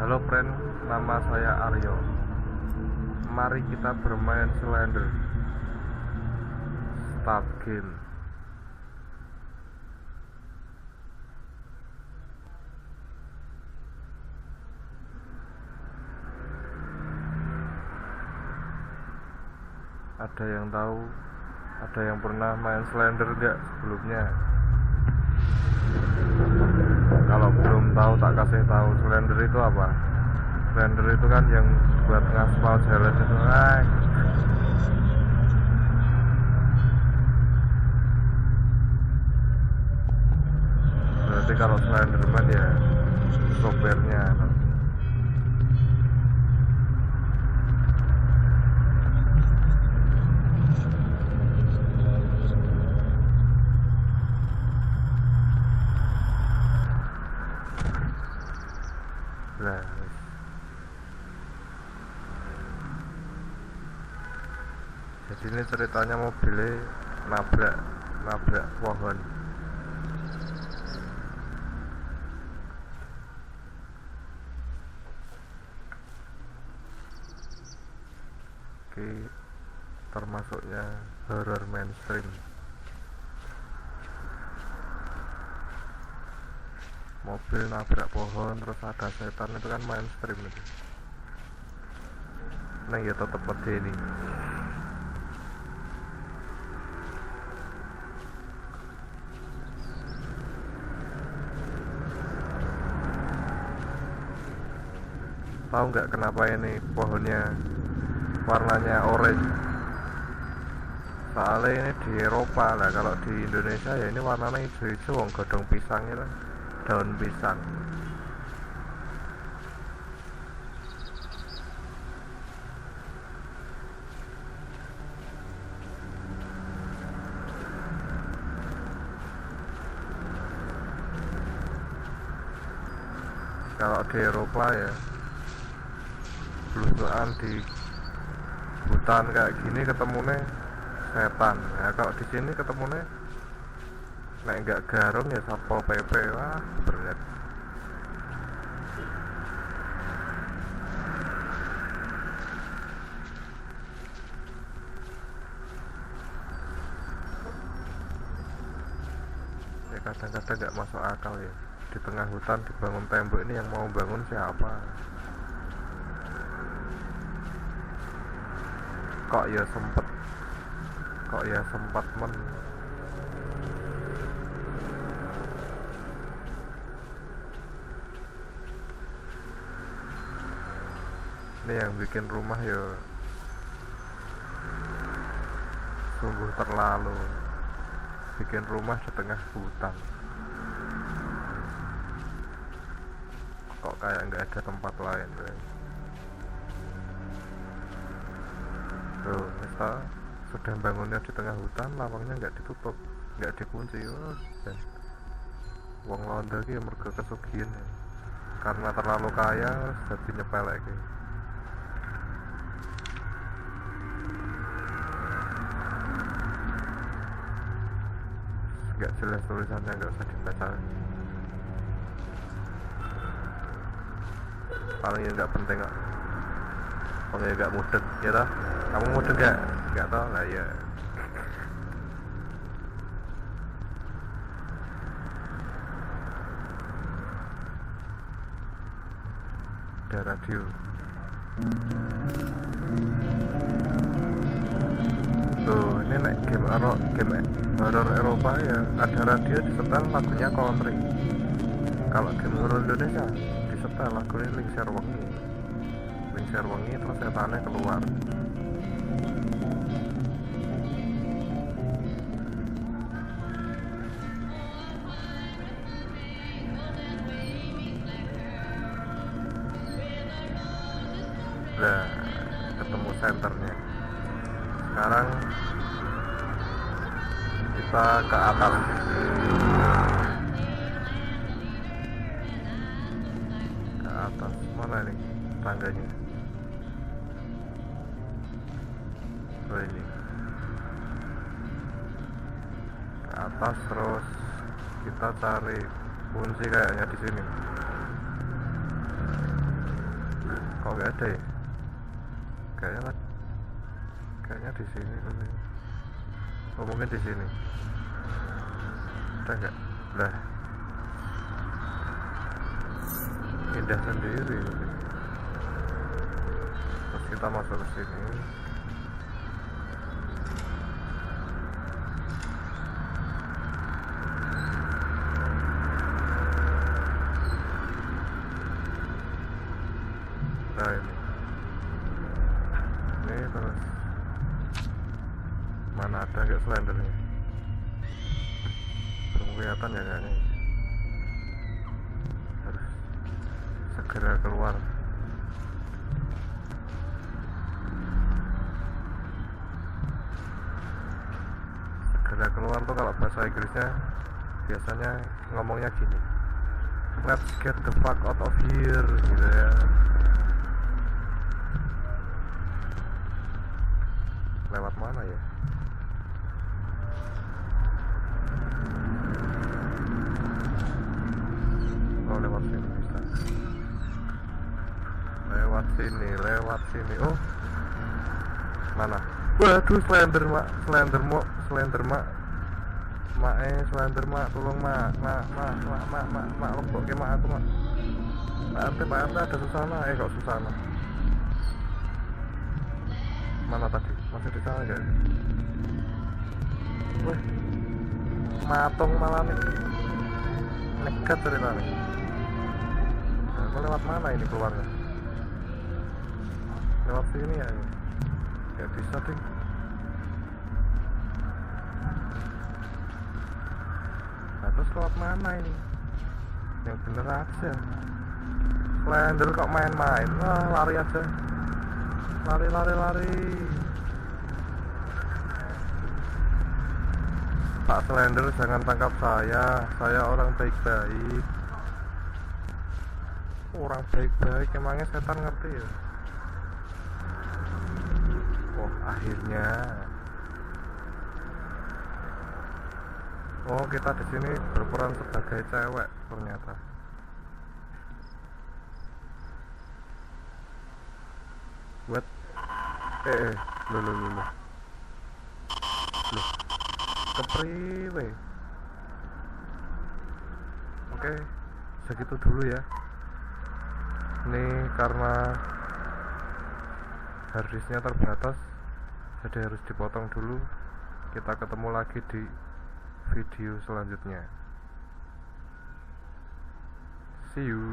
Halo friend, nama saya Aryo. Mari kita bermain Slender. Start game. Ada yang tahu? Ada yang pernah main Slender enggak sebelumnya? Kalau belum tahu tak kasih tahu. Slender itu apa? Slender itu kan yang buat ngaspal jalan itu. Berarti kalau Slenderman ya sopirnya. Nah, jadi ini ceritanya mobilnya nabrak pohon. Oke, termasuknya horror mainstream. Mobil nabrak pohon terus ada setan, itu kan mainstream itu. Nah ya tetep medeni. Tahu nggak kenapa ini pohonnya warnanya orange? Soalnya ini di Eropa lah, kalau di Indonesia ya ini warnanya hijau-hijau, wong godong pisang itu, daun pisang. Kalau di Eropa ya belusuan di hutan kayak gini ketemunya setan. Nah, kalau di sini ketemunya nek nggak garung ya satpol pp. Wah berat. Ya kadang-kadang nggak masuk akal ya, di tengah hutan dibangun tembok. Ini yang mau bangun siapa? Kok ya sempat ini yang bikin rumah ya sungguh terlalu, bikin rumah di tengah hutan. Kok kayak nggak ada tempat lain guys. Tuh, misal sudah bangunnya di tengah hutan, lawangnya nggak ditutup, nggak dikunci. Dan wong londo ki mergo kesugihan ya. Karena terlalu kaya jadi nyepelek ya. Nggak jelas tulisannya, nggak usah dibaca. Paling ya nggak penting kok. Kalau ya nggak mudeng ya toh. Kamu mudeng nggak tahu lah ya. Ada radio. Tuh ini naik game horror Eropa ya, ada radio disetel lagunya country. Kalau game horror Indonesia disetel lagunya Lingser Wengi terus setannya keluar. Nah, ketemu senternya. Sekarang kita ke atas. Ke atas mana nih tangganya? Oh ini. Ke atas terus kita cari kunci kayaknya di sini. Kok nggak ada ya? Kayaknya di sini. Oh, mungkin di sini. Ada nggak? Lah, indah sendiri. Terus kita masuk ke sini. Nah ini terus mana ada nggak Slendernya? Belum kelihatan ya kayaknya. Harus segera keluar. Segera keluar tuh kalau bahasa Inggrisnya biasanya ngomongnya gini, let's get the fuck out of here, gitu ya. Lewat mana ya? Oh, lewat sini bisa. Lewat sini. Oh, mana? Waduh, Slender mak, Slender mak, Slender mak, tolong mak, lombok ke mak aku mak. Pak Ante ada Susana, kok Susana? Mana tadi? Masih di sana guys. Wih, matung malah nih. Nekat ceritanya. Nah, aku lewat mana ini keluarnya? Lewat sini ya? Gak bisa ding. Nah, terus lewat mana ini? Yang bener aja. Slender kok main-main? Wah, lari aja. Lari. Pak Slender, jangan tangkap saya orang baik-baik. Orang baik-baik, emangnya setan ngerti ya? Oh, akhirnya. Oh, kita di sini berperan sebagai cewek ternyata. What? Loh. Kepriwe. Oke, segitu dulu ya. Ini karena harddisknya terbatas, jadi harus dipotong dulu. Kita ketemu lagi di video selanjutnya. See you.